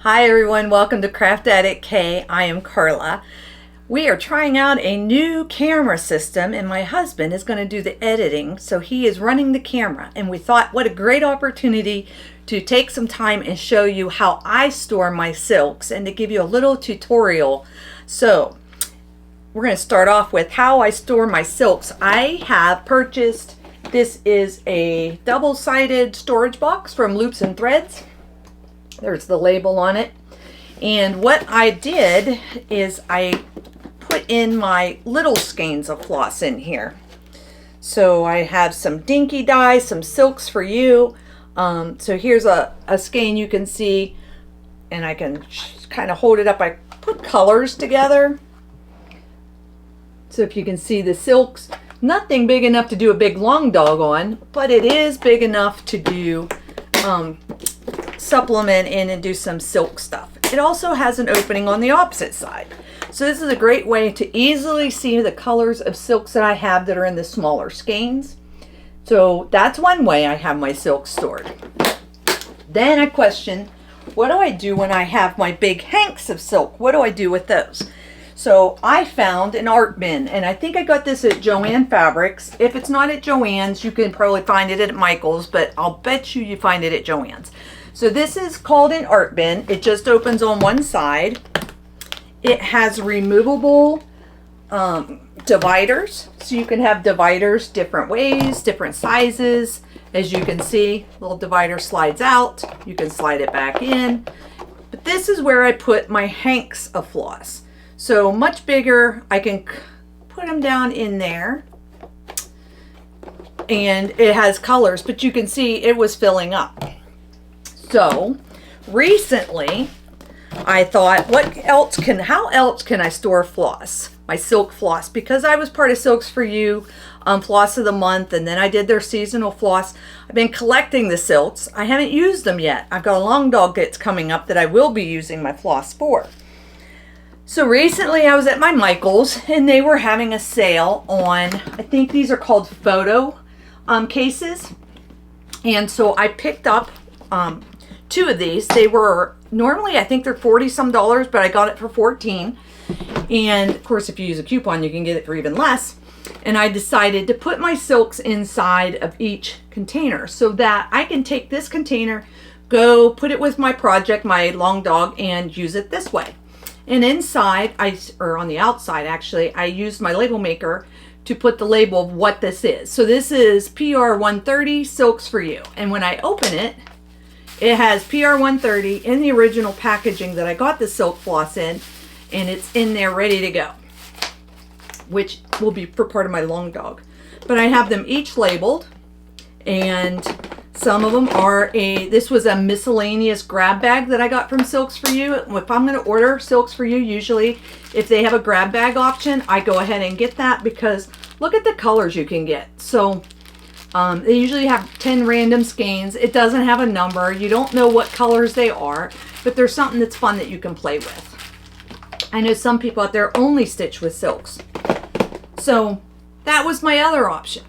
Hi everyone, welcome to Craft Addict K. I am Carla. We are trying out a new camera system and my husband is going to do the editing, so he is running the camera, and we thought what a great opportunity to take some time and show you how I store my silks and to give you a little tutorial. So we're going to start off with how I store my silks. I have purchased, this is a double-sided storage box from Loops and Threads. There's the label on it. And what I did is I put in my little skeins of floss in here. So I have some dinky dyes, some silks for you. So here's a skein you can see, and I can kind of hold it up. I put colors together. So if you can see the silks, nothing big enough to do a big long dog on, but it is big enough to do supplement in and do some silk stuff. It also has an opening on the opposite side. So this is a great way to easily see the colors of silks that I have that are in the smaller skeins. So that's one way I have my silk stored. Then I question, what do I do when I have my big hanks of silk? What do I do with those? So I found an art bin, and I think I got this at Joann Fabrics. If it's not at Joann's, you can probably find it at Michael's, but I'll bet you find it at Joann's. So this is called an art bin. It just opens on one side. It has removable dividers, so you can have dividers different ways, different sizes. As you can see, little divider slides out. You can slide it back in. But this is where I put my hanks of floss. So much bigger, I can put them down in there. And it has colors, but you can see it was filling up. So recently I thought, how else can I store floss, my silk floss? Because I was part of Silks for You, Floss of the Month, and then I did their seasonal floss. I've been collecting the silks. I haven't used them yet. I've got a long dog that's coming up that I will be using my floss for. So recently I was at my Michael's and they were having a sale on, I think these are called photo cases. And so I picked up two of these. They were normally, I think they're $40 some, but I got it for $14. And of course, if you use a coupon, you can get it for even less. And I decided to put my silks inside of each container so that I can take this container, go put it with my project, my long dog, and use it this way. And inside, or on the outside actually, I used my label maker to put the label of what this is. So this is PR 130 Silks for You. And when I open it, it has PR 130 in the original packaging that I got the silk floss in, and it's in there ready to go, which will be for part of my long dog. But I have them each labeled, and some of them are this was a miscellaneous grab bag that I got from Silks for You. If I'm going to order Silks for You, usually if they have a grab bag option, I go ahead and get that because look at the colors you can get. So they usually have 10 random skeins. It doesn't have a number. You don't know what colors they are, but there's something that's fun that you can play with. I know some people out there only stitch with silks. So that was my other option.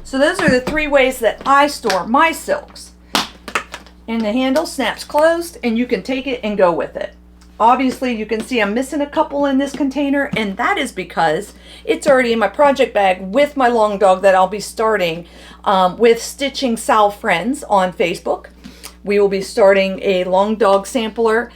So those are the three ways that I store my silks. And the handle snaps closed and you can take it and go with it. Obviously you can see I'm missing a couple in this container, and that is because it's already in my project bag with my long dog that I'll be starting with Stitching Sal Friends on Facebook. We will be starting a long dog sampler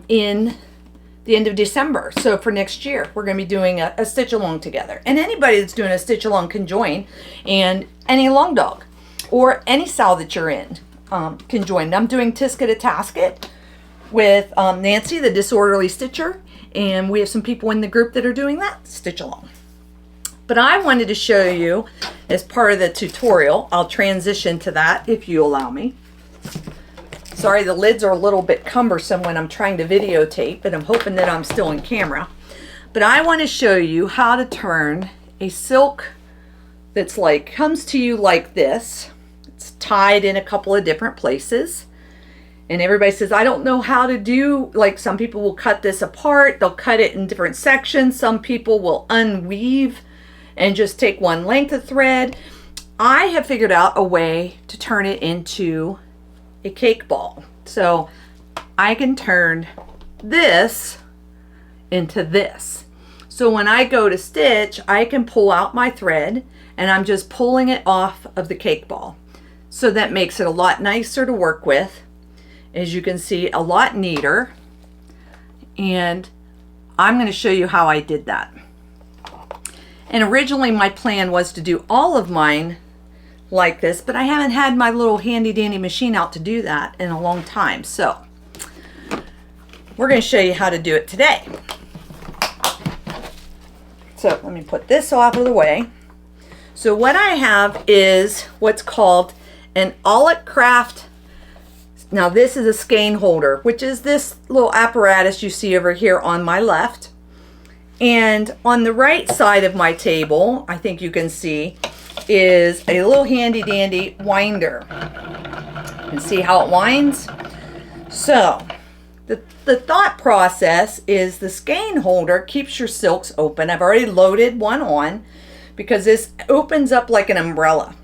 in the end of December. So for next year, we're going to be doing a stitch along together. And anybody that's doing a stitch along can join, and any long dog or any Sal that you're in can join. I'm doing Tisket a Tasket with Nancy, the Disorderly Stitcher, and we have some people in the group that are doing that stitch along. But I wanted to show you as part of the tutorial, I'll transition to that if you allow me. Sorry, the lids are a little bit cumbersome when I'm trying to videotape, but I'm hoping that I'm still in camera. But I want to show you how to turn a silk that's comes to you like this. It's tied in a couple of different places. And everybody says, I don't know how to do, some people will cut this apart. They'll cut it in different sections. Some people will unweave and just take one length of thread. I have figured out a way to turn it into a cake ball. So I can turn this into this. So when I go to stitch, I can pull out my thread and I'm just pulling it off of the cake ball. So that makes it a lot nicer to work with. As you can see, a lot neater. And I'm going to show you how I did that. And originally my plan was to do all of mine like this, but I haven't had my little handy dandy machine out to do that in a long time. So we're going to show you how to do it today. So let me put this off of the way. So what I have is what's called an Aulet Craft. Now this is a skein holder, which is this little apparatus you see over here on my left. And on the right side of my table, I think you can see, is a little handy dandy winder. You can see how it winds. So the thought process is the skein holder keeps your silks open. I've already loaded one on because this opens up like an umbrella.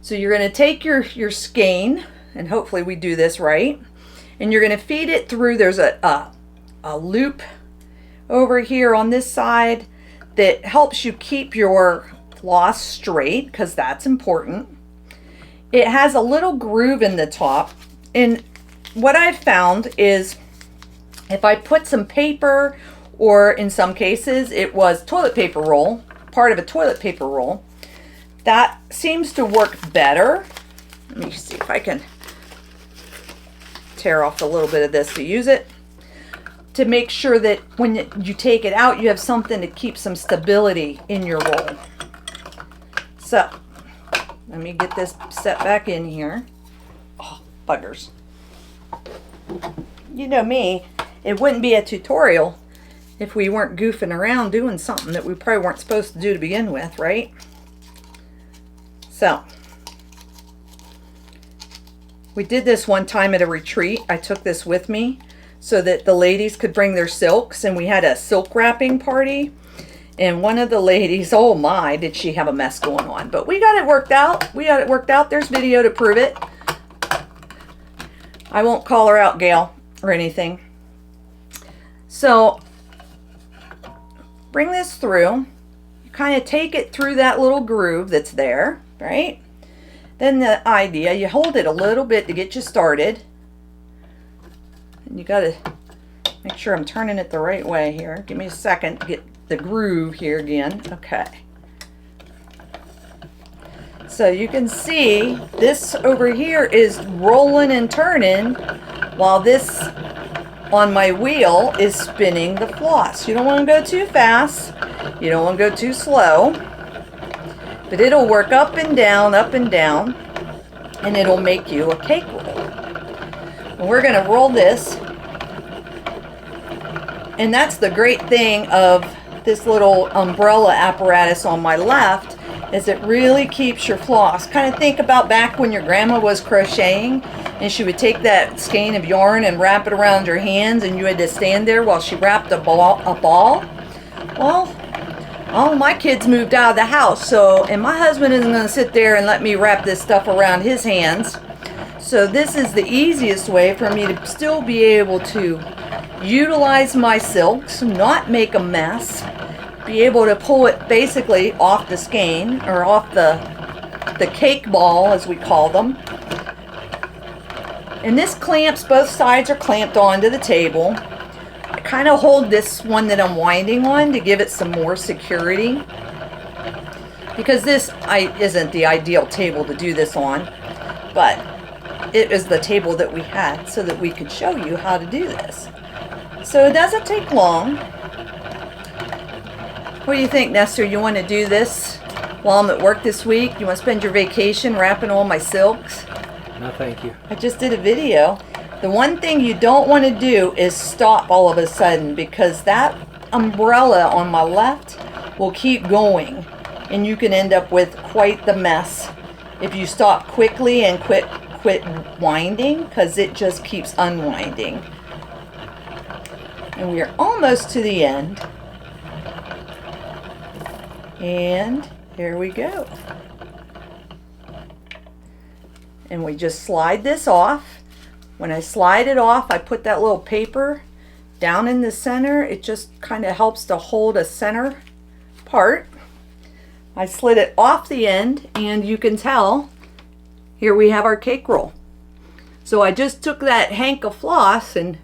So you're going to take your skein, and hopefully we do this right, and you're going to feed it through. There's a loop over here on this side that helps you keep your floss straight, because that's important. It has a little groove in the top, and what I've found is if I put some paper, or in some cases it was toilet paper roll, part of a toilet paper roll, that seems to work better. Let me see if I can tear off a little bit of this to use it, to make sure that when you take it out, you have something to keep some stability in your roll. So let me get this set back in here. Oh, buggers. You know me, it wouldn't be a tutorial if we weren't goofing around doing something that we probably weren't supposed to do to begin with, right? So we did this one time at a retreat. I took this with me so that the ladies could bring their silks, and we had a silk wrapping party. And one of the ladies, oh my, did she have a mess going on. But we got it worked out. We got it worked out. There's video to prove it. I won't call her out, Gail, or anything. So bring this through. You kind of take it through that little groove that's there, right? Then the idea, you hold it a little bit to get you started. And you got to make sure I'm turning it the right way here. Give me a second to get the groove here again. Okay. So you can see this over here is rolling and turning while this on my wheel is spinning the floss. You don't want to go too fast. You don't want to go too slow. But it'll work up and down, and it'll make you a cake roll. And we're going to roll this. And that's the great thing of this little umbrella apparatus on my left, is it really keeps your floss. Kind of think about back when your grandma was crocheting and she would take that skein of yarn and wrap it around your hands, and you had to stand there while she wrapped a ball. Well, all my kids moved out of the house, and my husband isn't going to sit there and let me wrap this stuff around his hands. So this is the easiest way for me to still be able to utilize my silks, not make a mess, be able to pull it basically off the skein, or off the cake ball as we call them. And this clamps, both sides are clamped onto the table. I kind of hold this one that I'm winding on to give it some more security, because this isn't the ideal table to do this on, but it is the table that we had so that we could show you how to do this. So it doesn't take long. What do you think, Nestor? You want to do this while I'm at work this week? You want to spend your vacation wrapping all my silks? No, thank you. I just did a video. The one thing you don't want to do is stop all of a sudden, because that umbrella on my left will keep going, and you can end up with quite the mess if you stop quickly and quit winding, because it just keeps unwinding. And we are almost to the end. And here we go. And we just slide this off. When I slide it off, I put that little paper down in the center. It just kind of helps to hold a center part. I slid it off the end, and you can tell, here we have our cake roll. So I just took that hank of floss, and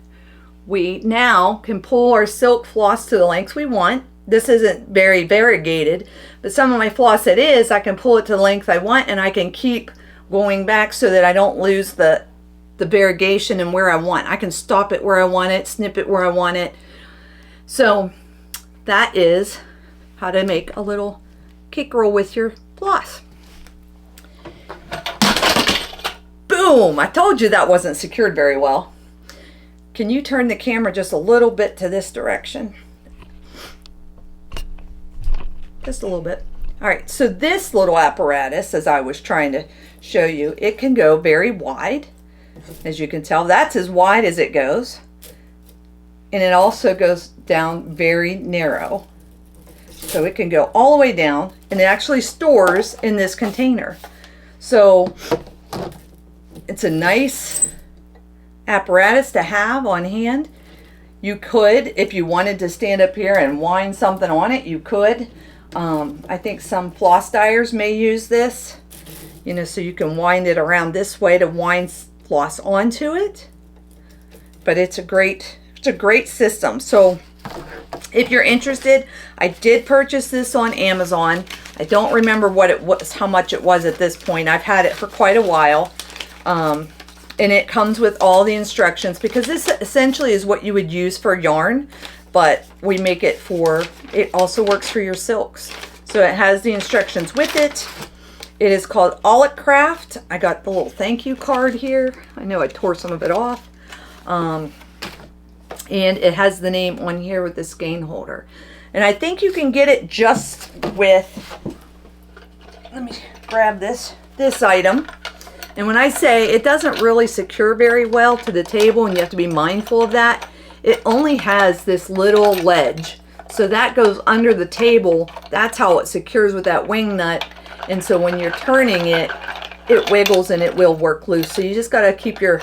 we now can pull our silk floss to the lengths we want. This isn't very variegated, but some of my floss that is, I can pull it to the length I want, and I can keep going back so that I don't lose the variegation and where I want. I can stop it where I want it, snip it where I want it. So that is how to make a little cake roll with your floss. Boom! I told you that wasn't secured very well. Can you turn the camera just a little bit to this direction? Just a little bit. All right, so this little apparatus, as I was trying to show you, it can go very wide. As you can tell, that's as wide as it goes. And it also goes down very narrow. So it can go all the way down, and it actually stores in this container. So it's a nice apparatus to have on hand. You could, if you wanted to stand up here and wind something on it, you could. I think some floss dyers may use this, you know, so you can wind it around this way to wind floss onto it. But it's a great system. So if you're interested, I did purchase this on Amazon. I don't remember what it was, how much it was at this point. I've had it for quite a while. And it comes with all the instructions, because this essentially is what you would use for yarn, but we make it for, it also works for your silks. So it has the instructions with it. It is called Aulic Craft. I got the little thank you card here. I know I tore some of it off. And it has the name on here with the skein holder. And I think you can get it just with, let me grab this item. And when I say it doesn't really secure very well to the table, and you have to be mindful of that, it only has this little ledge. So that goes under the table. That's how it secures with that wing nut. And so when you're turning it, it wiggles and it will work loose. So you just got to keep your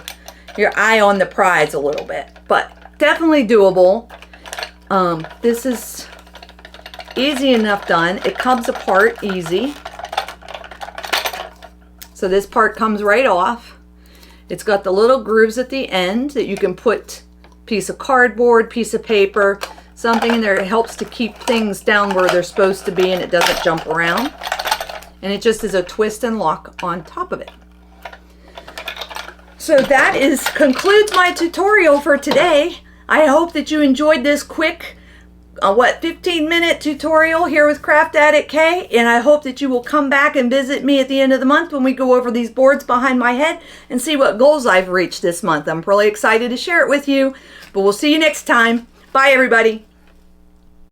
eye on the prize a little bit. But definitely doable. This is easy enough done. It comes apart easy. So this part comes right off. It's got the little grooves at the end that you can put piece of cardboard, piece of paper, something in there. It helps to keep things down where they're supposed to be, and it doesn't jump around. And it just is a twist and lock on top of it. So that concludes my tutorial for today. I hope that you enjoyed this quick 15-minute tutorial here with Craft Addict K, and I hope that you will come back and visit me at the end of the month when we go over these boards behind my head and see what goals I've reached this month. I'm really excited to share it with you, but we'll see you next time. Bye, everybody.